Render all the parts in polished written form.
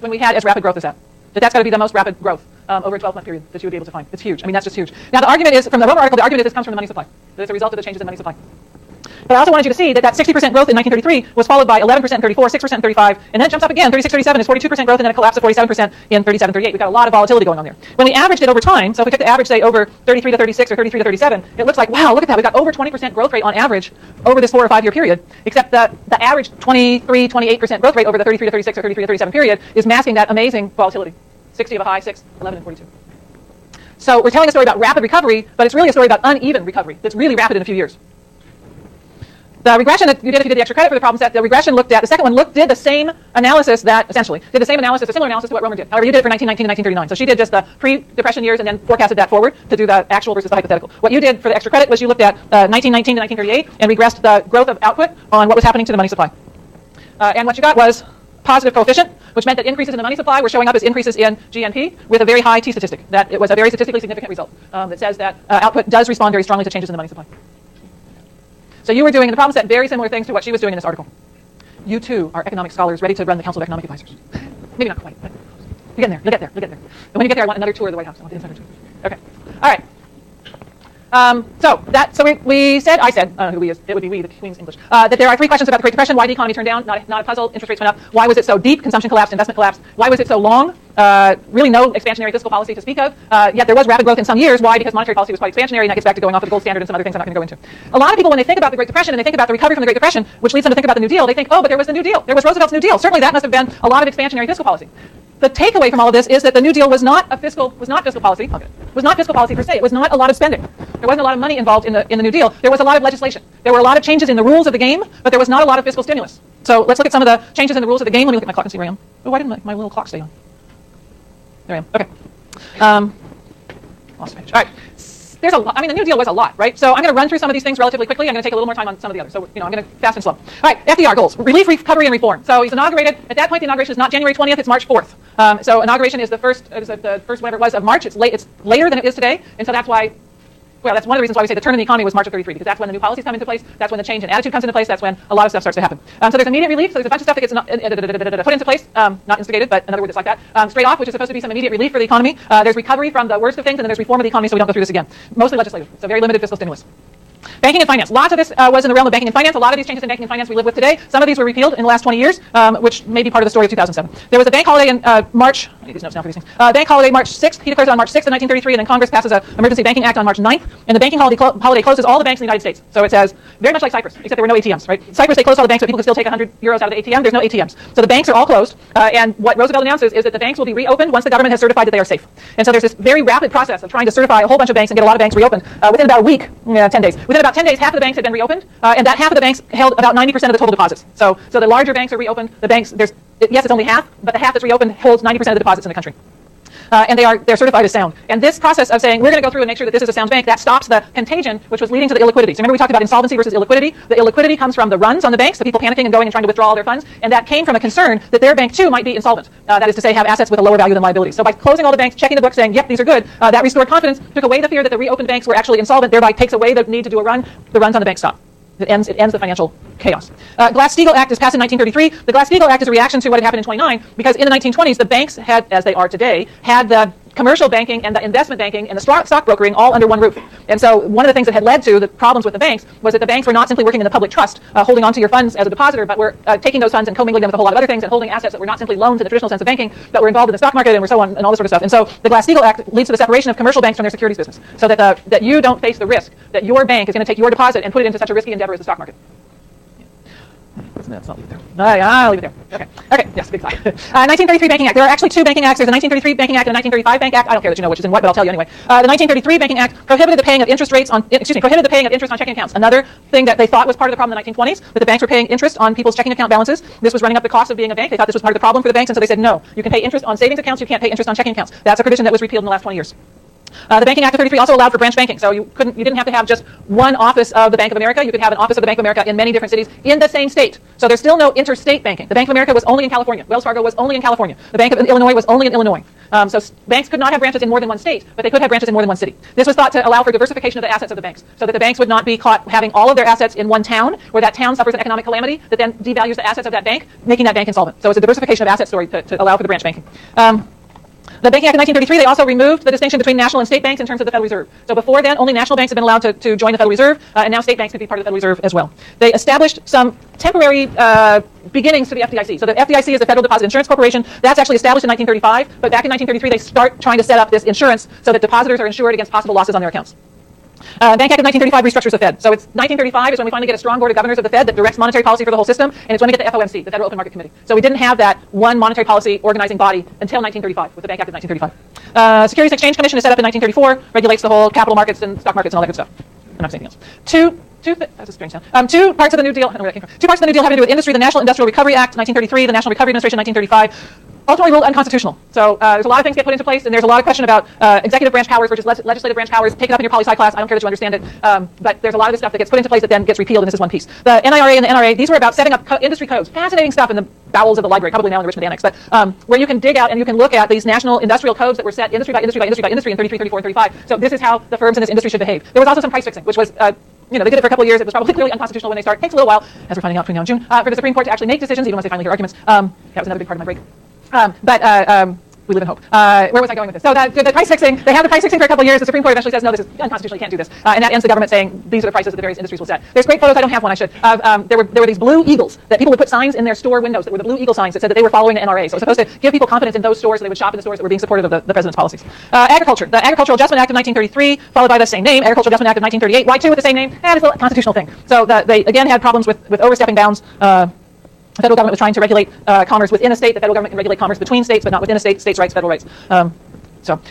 when we had as rapid growth as that. That's got to be the most rapid growth over a 12-month period that you would be able to find. It's huge. I mean, that's just huge. Now, the argument is, from the Romer article, the argument is this comes from the money supply. That it's a result of the changes in money supply. But I also wanted you to see that 60% growth in 1933 was followed by 11% in 34, 6% in 35, and then it jumps up again. 36, 37 is 42% growth, and then a collapse of 47% in 37, 38. We've got a lot of volatility going on there. When we averaged it over time, so if we took the average, say, over 33 to 36 or 33 to 37, it looks like, wow, look at that. We've got over 20% growth rate on average over this 4 or 5 year period, except the average 23, 28% growth rate over the 33 to 36 or 33 to 37 period is masking that amazing volatility. 60 of a high, 6, 11, and 42. So we're telling a story about rapid recovery, but it's really a story about uneven recovery that's really rapid in a few years. The regression that you did if you did the extra credit for the problem set, the regression looked at, the second one did the same analysis that, essentially, did the same analysis, a similar analysis to what Romer did. However, you did it for 1919 and 1939. So she did just the pre-depression years and then forecasted that forward to do the actual versus the hypothetical. What you did for the extra credit was you looked at 1919 to 1938 and regressed the growth of output on what was happening to the money supply. And what you got was positive coefficient, which meant that increases in the money supply were showing up as increases in GNP with a very high T statistic. That it was a very statistically significant result that says that output does respond very strongly to changes in the money supply. So you were doing in the problem set very similar things to what she was doing in this article. You too are economic scholars ready to run the Council of Economic Advisors. Maybe not quite, but you're getting there. You'll get there. You'll get there. And when you get there, I want another tour of the White House. I want the insider tour. Okay. All right. We said, I said, who we is, it would be we, the Queen's English, that there are 3 questions about the Great Depression. Why did the economy turn down? Not a puzzle. Interest rates went up. Why was it so deep? Consumption collapsed. Investment collapsed. Why was it so long? Really no expansionary fiscal policy to speak of. Yet there was rapid growth in some years. Why? Because monetary policy was quite expansionary, and that gets back to going off of the gold standard and some other things I'm not going to go into. A lot of people, when they think about the Great Depression and they think about the recovery from the Great Depression, which leads them to think about the New Deal, they think, oh, but there was the New Deal. There was Roosevelt's New Deal. Certainly that must have been a lot of expansionary fiscal policy. The takeaway from all of this is that the New Deal was not fiscal policy. Okay. Was not fiscal policy per se. It was not a lot of spending. There wasn't a lot of money involved in the New Deal. There was a lot of legislation. There were a lot of changes in the rules of the game, but there was not a lot of fiscal stimulus. So let's look at some of the changes in the rules of the game. Let me look at my clock and see where I am. Oh, why didn't my little clock stay on? There I am. Okay. Lost the page. All right. There's a lot. I mean, the New Deal was a lot, right? So I'm going to run through some of these things relatively quickly. I'm going to take a little more time on some of the others. So, I'm going to fast and slow. All right, FDR goals. Relief, recovery, and reform. So he's inaugurated. At that point, the inauguration is not January 20th. It's March 4th. So inauguration is the first whatever it was of March. It's later than it is today. And so that's why, well, that's one of the reasons why we say the turn in the economy was March of 33, because that's when the new policies come into place. That's when the change in attitude comes into place. That's when a lot of stuff starts to happen. So there's immediate relief. So there's a bunch of stuff that gets put into place, not instigated, but another word that's like that. Straight off, which is supposed to be some immediate relief for the economy. There's recovery from the worst of things, and then there's reform of the economy, so we don't go through this again. Mostly legislative. So very limited fiscal stimulus. Banking and finance. Lots of this was in the realm of banking and finance. A lot of these changes in banking and finance we live with today. Some of these were repealed in the last 20 years, which may be part of the story of 2007. There was a bank holiday in March. I need these notes now for these things. Bank holiday March 6th. He declares it on March 6th of 1933, and then Congress passes an Emergency Banking Act on March 9th. And the banking holiday closes all the banks in the United States. So it says, very much like Cyprus, except there were no ATMs, right? Cyprus, they closed all the banks, but people could still take 100 euros out of the ATM. There's no ATMs. So the banks are all closed. And what Roosevelt announces is that the banks will be reopened once the government has certified that they are safe. And so there's this very rapid process of trying to certify a whole bunch of banks and get a lot of banks reopened within about a week, 10 days. Within about 10 days, half of the banks had been reopened, and that half of the banks held about 90% of the total deposits. So the larger banks are reopened. The banks, yes, it's only half, but the half that's reopened holds 90% of the deposits in the country. And they're certified as sound. And this process of saying, we're going to go through and make sure that this is a sound bank, that stops the contagion, which was leading to the illiquidity. So remember we talked about insolvency versus illiquidity? The illiquidity comes from the runs on the banks, the people panicking and going and trying to withdraw all their funds, and that came from a concern that their bank too might be insolvent. That is to say, have assets with a lower value than liabilities. So by closing all the banks, checking the books, saying, yep, these are good, that restored confidence, took away the fear that the reopened banks were actually insolvent, thereby takes away the need to do a run. The runs on the bank stop. It ends the financial chaos. Glass-Steagall Act is passed in 1933. The Glass-Steagall Act is a reaction to what had happened in 29, because in the 1920s, the banks had, as they are today, had the commercial banking and the investment banking and the stock brokering all under one roof. And so one of the things that had led to the problems with the banks was that the banks were not simply working in the public trust, holding on to your funds as a depositor, but were taking those funds and commingling them with a whole lot of other things and holding assets that were not simply loans in the traditional sense of banking, but were involved in the stock market and were so on and all this sort of stuff. And so the Glass-Steagall Act leads to the separation of commercial banks from their securities business, so that that you don't face the risk that your bank is going to take your deposit and put it into such a risky endeavor as the stock market. Let's not leave it there. I'll leave it there. Okay. Yes, big sigh. 1933 Banking Act. There are actually two banking acts. There's a 1933 Banking Act and a 1935 Bank Act. I don't care that you know which is in what, but I'll tell you anyway. The 1933 Banking Act prohibited the paying of interest on checking accounts. Another thing that they thought was part of the problem in the 1920s, that the banks were paying interest on people's checking account balances. This was running up the cost of being a bank. They thought this was part of the problem for the banks, and so they said, no, you can pay interest on savings accounts, you can't pay interest on checking accounts. That's a provision that was repealed in the last 20 years. The Banking Act of 33 also allowed for branch banking, so you didn't have to have just one office of the Bank of America. You could have an office of the Bank of America in many different cities in the same state. So there's still no interstate banking. The Bank of America was only in California. Wells Fargo was only in California. The Bank of Illinois was only in Illinois. So banks could not have branches in more than one state, but they could have branches in more than one city. This was thought to allow for diversification of the assets of the banks, so that the banks would not be caught having all of their assets in one town, where that town suffers an economic calamity that then devalues the assets of that bank, making that bank insolvent. So it's a diversification of asset story to allow for the branch banking. The Banking Act of 1933, they also removed the distinction between national and state banks in terms of the Federal Reserve. So before then, only national banks had been allowed to join the Federal Reserve, and now state banks could be part of the Federal Reserve as well. They established some temporary beginnings to the FDIC. So the FDIC is the Federal Deposit Insurance Corporation. That's actually established in 1935, but back in 1933, they start trying to set up this insurance so that depositors are insured against possible losses on their accounts. Bank Act of 1935 restructures the Fed. So it's 1935 is when we finally get a strong board of governors of the Fed that directs monetary policy for the whole system, and it's when we get the FOMC, the Federal Open Market Committee. So we didn't have that one monetary policy organizing body until 1935 with the Bank Act of 1935. Securities Exchange Commission is set up in 1934, regulates the whole capital markets and stock markets and all that good stuff. I'm not saying anything else. That's a strange sound. Two parts of the New Deal. I don't know where that came from. Two parts of the New Deal having to do with industry. The National Industrial Recovery Act, 1933. The National Recovery Administration, 1935. Ultimately ruled unconstitutional. So there's a lot of things get put into place, and there's a lot of question about executive branch powers versus legislative branch powers. Take it up in your poli-sci class. I don't care that you understand it, but there's a lot of this stuff that gets put into place that then gets repealed, and this is one piece. The NIRA and the NRA, these were about setting up industry codes. Fascinating stuff in the bowels of the library, probably now in the Richmond Annex, but where you can dig out and you can look at these national industrial codes that were set industry by industry by industry by industry in 33, 34, and 35. So this is how the firms in this industry should behave. There was also some price fixing, which was they did it for a couple of years. It was probably clearly unconstitutional when they started. It takes a little while, as we're finding out between now and June, for the Supreme Court to actually make decisions, even once they finally hear arguments. That was another big part of my break. We live in hope. Where was I going with this? So the price fixing, they have the price fixing for a couple of years. The Supreme Court eventually says, no, this is unconstitutional, you can't do this. And that ends the government saying, these are the prices that the various industries will set. There's great photos, I don't have one, I should. There were these blue eagles that people would put signs in their store windows that were the blue eagle signs that said that they were following the NRA. So it was supposed to give people confidence in those stores so they would shop in the stores that were being supportive of the president's policies. Agriculture. The Agricultural Adjustment Act of 1933, followed by the same name, Agricultural Adjustment Act of 1938. Why two with the same name? It's a constitutional thing. So they again had problems with overstepping bounds. The federal government was trying to regulate commerce within a state. The federal government can regulate commerce between states, but not within a state. States' rights, federal rights.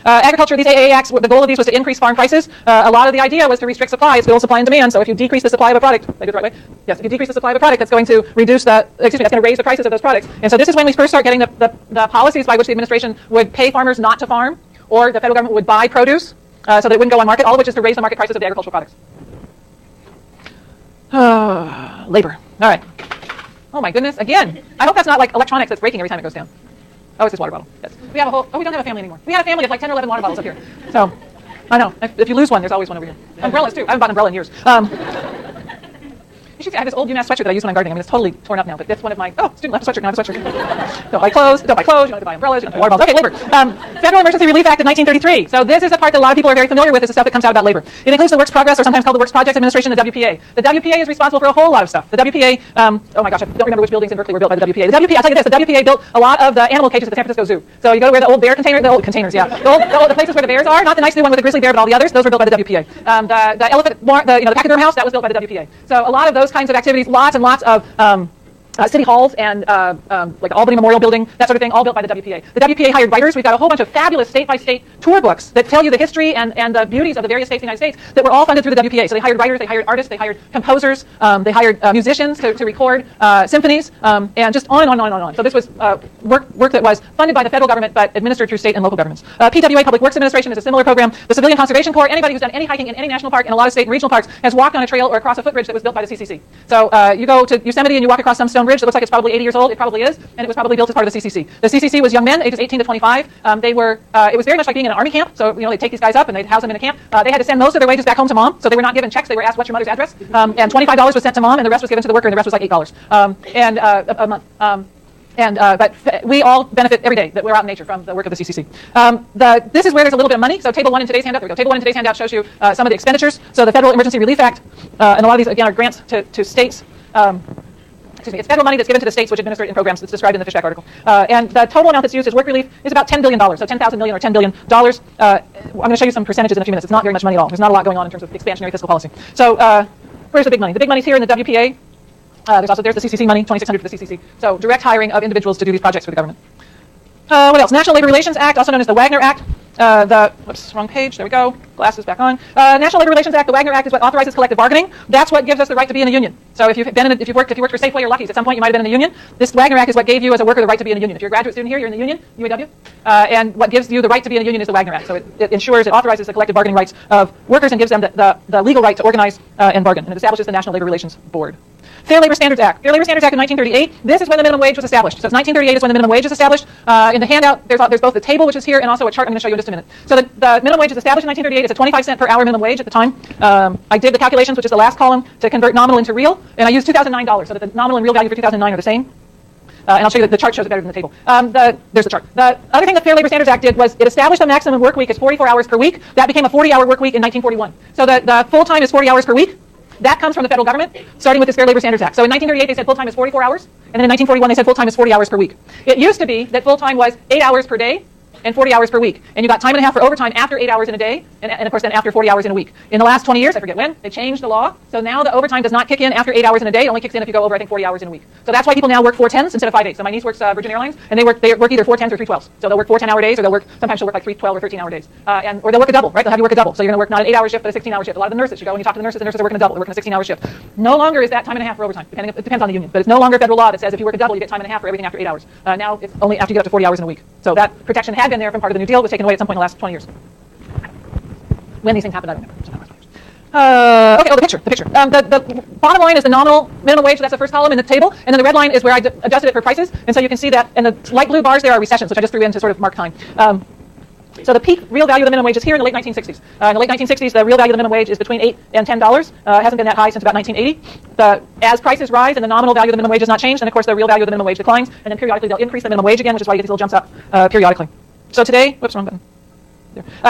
Agriculture, these AAA acts, the goal of these was to increase farm prices. A lot of the idea was to restrict supply. It's good old supply and demand. So if you decrease the supply of a product, did I do it the right way? Yes, if you decrease the supply of a product, that's going to reduce that's going to raise the prices of those products. And so this is when we first start getting the policies by which the administration would pay farmers not to farm, or the federal government would buy produce so that it wouldn't go on market, all of which is to raise the market prices of the agricultural products. Labor. All right. Oh my goodness, again. I hope that's not like electronics that's breaking every time it goes down. Oh, it's this water bottle. Yes. We have we don't have a family anymore. We had a family of like 10 or 11 water bottles up here. So, I know. If you lose one, there's always one over here. Umbrellas too. I haven't bought an umbrella in years. You should see, I have this old UMass sweatshirt that I use when I'm gardening. I mean, it's totally torn up now, but that's one of my, student left a sweatshirt, now I have a sweatshirt. Don't buy clothes, you don't have to buy umbrellas, you don't have to buy water bottles. Okay, labor. Federal Emergency Relief Act of 1933. So this is the part that a lot of people are very familiar with. It's the stuff that comes out about labor. It includes the Works Progress, or sometimes called the Works Projects Administration, the WPA. The WPA is responsible for a whole lot of stuff. The WPA, oh my gosh, I don't remember which buildings in Berkeley were built by the WPA. The WPA, I'll tell you this, the WPA built a lot of the animal cages at the San Francisco Zoo. So you go to where the old bear container, the old containers, yeah. The places where the bears are, not the nice new one with the grizzly bear, but all the others, those were built by the WPA. The elephant, the pachyderm house, that was built by the WPA. So a lot of those kinds of activities, lots and lots of city halls and like Albany Memorial Building, that sort of thing, all built by the WPA. The WPA hired writers. We've got a whole bunch of fabulous state-by-state tour books that tell you the history and the beauties of the various states in the United States that were all funded through the WPA. So they hired writers, they hired artists, they hired composers, they hired musicians to record symphonies, and just on and on and on and on. So this was work that was funded by the federal government but administered through state and local governments. PWA, Public Works Administration, is a similar program. The Civilian Conservation Corps, anybody who's done any hiking in any national park and a lot of state and regional parks has walked on a trail or across a footbridge that was built by the CCC. So you go to Yosemite and you walk across some stone bridge that looks like it's probably 80 years old. It probably is, and it was probably built as part of the CCC. The CCC was young men, ages 18 to 25. It was very much like being in an army camp. So they'd take these guys up and they'd house them in a camp. They had to send most of their wages back home to mom, so they were not given checks. They were asked, "What's your mother's address?" And $25 was sent to mom, and the rest was given to the worker, and the rest was like $8 a month. But we all benefit every day that we're out in nature from the work of the CCC. This is where there's a little bit of money. So Table 1 in today's handout, there we go. Table 1 in today's handout shows you some of the expenditures. So the Federal Emergency Relief Act, and a lot of these, again, are grants to states. It's federal money that's given to the states which administer it in programs that's described in the Fishback article. And the total amount that's used as work relief is about $10 billion, so 10,000 million or $10 billion. I'm going to show you some percentages in a few minutes. It's not very much money at all. There's not a lot going on in terms of expansionary fiscal policy. So where's the big money? The big money's here in the WPA. There's the CCC money, $2,600 for the CCC. So direct hiring of individuals to do these projects for the government. What else? National Labor Relations Act, also known as the Wagner Act. Whoops, wrong page. There we go. Glasses back on. National Labor Relations Act, the Wagner Act, is what authorizes collective bargaining. That's what gives us the right to be in a union. So if you worked for Safeway or Lucky's, at some point you might have been in a union. This Wagner Act is what gave you as a worker the right to be in a union. If you're a graduate student here, you're in the union, UAW. And what gives you the right to be in a union is the Wagner Act. So it authorizes the collective bargaining rights of workers and gives them the legal right to organize and bargain. And it establishes the National Labor Relations Board. Fair Labor Standards Act. Fair Labor Standards Act of 1938. This is when the minimum wage was established. So it's 1938 is when the minimum wage is established. In the handout, there's both the table, which is here, and also a chart I'm going to show you in just a minute. So the minimum wage is established in 1938. It's a 25-cent per hour minimum wage at the time. I did the calculations, which is the last column, to convert nominal into real, and I used $2,009 so that the nominal and real value for 2009 are the same. And I'll show you that the chart shows it better than the table. There's the chart. The other thing the Fair Labor Standards Act did was it established the maximum work week as 44 hours per week. That became a 40-hour work week in 1941. So the full-time is 40 hours per week. That comes from the federal government, starting with this Fair Labor Standards Act. So in 1938, they said full-time is 44 hours, and then in 1941, they said full-time is 40 hours per week. It used to be that full-time was 8 hours per day and 40 hours per week. And you got time and a half for overtime after 8 hours in a day, and of course then after 40 hours in a week. In the last 20 years, I forget when, they changed the law. So now the overtime does not kick in after 8 hours in a day. It only kicks in if you go over, I think, 40 hours in a week. So that's why people now work 4 10s instead of 5 8s. So my niece works Virgin Airlines, and they work either 4 10s or 3 12s. So they'll work 4 10-hour days, or sometimes she'll work like 3 12 or 13-hour days. Or they'll work a double, right? They'll have you work a double. So you're going to work not an 8-hour shift, but a 16-hour shift. A lot of the nurses, you go and you talk to the nurses are working a double. They're working a 16-hour shift. No longer is that time and a half for overtime. It depends on the union. But it's no longer federal law that says if you work a double, you get time and a half for everything after 8 hours. Now it's only after you get up to 40 hours in a week. So that protection had been there from part of the New Deal, was taken away at some point in the last 20 years. When these things happened, I don't remember. Okay, the picture. The bottom line is the nominal minimum wage, so that's the first column in the table, and then the red line is where I adjusted it for prices, and so you can see that, and the light blue bars there are recessions, which I just threw in to sort of mark time. So the peak real value of the minimum wage is here in the late 1960s. In the late 1960s, the real value of the minimum wage is between $8 and $10. Hasn't been that high since about 1980. As prices rise and the nominal value of the minimum wage has not changed, then of course the real value of the minimum wage declines, and then periodically they'll increase the minimum wage again, which is why you get these little jumps up periodically. So today, whoops, wrong button.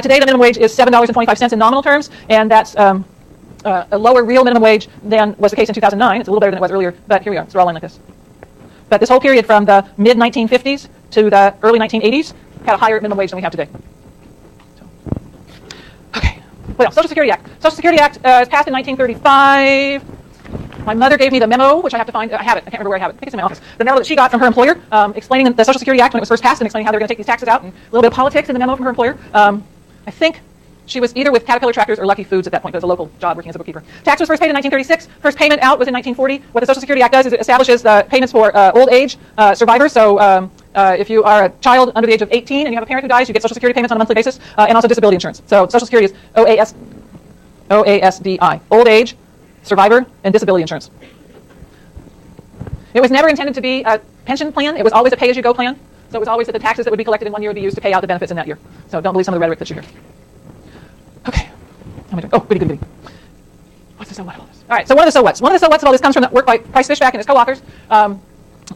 Today the minimum wage is $7.25 in nominal terms, and that's a lower real minimum wage than was the case in 2009. It's a little better than it was earlier, but here we are. It's rolling like this. But this whole period from the mid-1950s to the early 1980s had a higher minimum wage than we have today. Okay. What else? Social Security Act. Social Security Act is passed in 1935. My mother gave me the memo, which I have to find. I have it. I can't remember where I have it. I think it's in my office. The memo that she got from her employer, explaining the Social Security Act when it was first passed and explaining how they were going to take these taxes out, and a little bit of politics in the memo from her employer. I think she was either with Caterpillar Tractors or Lucky Foods at that point. It was a local job working as a bookkeeper. Tax was first paid in 1936. First payment out was in 1940. What the Social Security Act does is it establishes the payments for old age survivors. So if you are a child under the age of 18 and you have a parent who dies, you get Social Security payments on a monthly basis, and also disability insurance. So Social Security is OASDI, old age, survivor, and disability insurance. It was never intended to be a pension plan. It was always a pay-as-you-go plan. So it was always that the taxes that would be collected in one year would be used to pay out the benefits in that year. So don't believe some of the rhetoric that you hear. Okay. Oh, goody. What's the so what of all this? All right, so one of the so whats. One of the so whats of all this comes from the work by Price Fishback and his co-authors.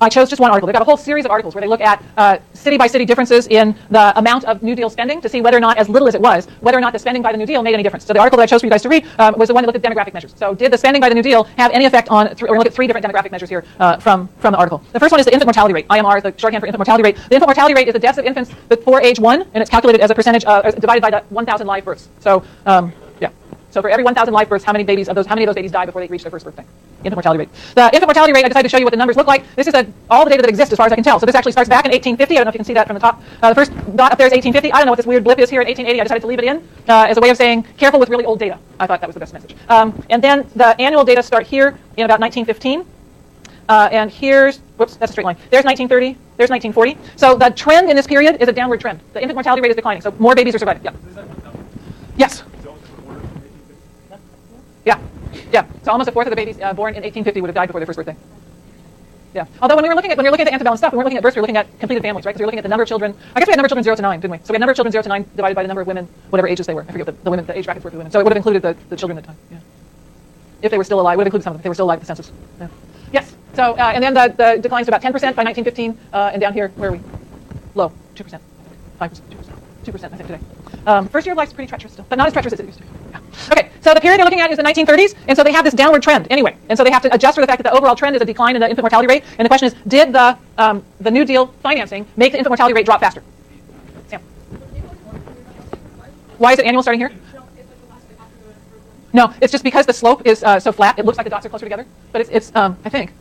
I chose just one article. They've got a whole series of articles where they look at city-by-city differences in the amount of New Deal spending to see whether or not, as little as it was, whether or not the spending by the New Deal made any difference. So the article that I chose for you guys to read was the one that looked at demographic measures. So did the spending by the New Deal have any effect on, we're going to look at 3 different demographic measures here from the article. The first one is the infant mortality rate. IMR is the shorthand for infant mortality rate. The infant mortality rate is the deaths of infants before age 1, and it's calculated as a percentage divided by the 1,000 live births. So, yeah. So for every 1,000 live births, how many of those babies die before they reach their first birthday? Infant mortality rate. The infant mortality rate, I decided to show you what the numbers look like. This is all the data that exists as far as I can tell. So this actually starts back in 1850. I don't know if you can see that from the top. The first dot up there is 1850. I don't know what this weird blip is here in 1880. I decided to leave it in as a way of saying careful with really old data. I thought that was the best message. And then the annual data start here in about 1915. And here's, whoops, that's a straight line. There's 1930. There's 1940. So the trend in this period is a downward trend. The infant mortality rate is declining. So more babies are surviving. Yeah. Yes. Yeah. So almost a fourth of the babies born in 1850 would have died before their first birthday. Yeah. Although when we were looking at the antebellum stuff, we weren't looking at births. We were looking at completed families, right? Because we were looking at the number of children. I guess we had number of children 0 to 9, didn't we? So we had number of children 0 to 9 divided by the number of women, whatever ages they were. I forget what the age brackets were for the women. So it would have included the children at the time. Yeah. If they were still alive, it would have included some of them if they were still alive at the census. Yeah. Yes. So and then the declines to about 10% by 1915, and down here where are we? Low, 2%, 5%, 2%, I think today. First year of life is pretty treacherous still, but not as treacherous as it used to be. Yeah. Okay, so the period they're looking at is the 1930s, and so they have this downward trend anyway, and so they have to adjust for the fact that the overall trend is a decline in the infant mortality rate. And the question is, did the New Deal financing make the infant mortality rate drop faster? Sam, why is it annual starting here? No, it's just because the slope is so flat. It looks like the dots are closer together, but it's I think.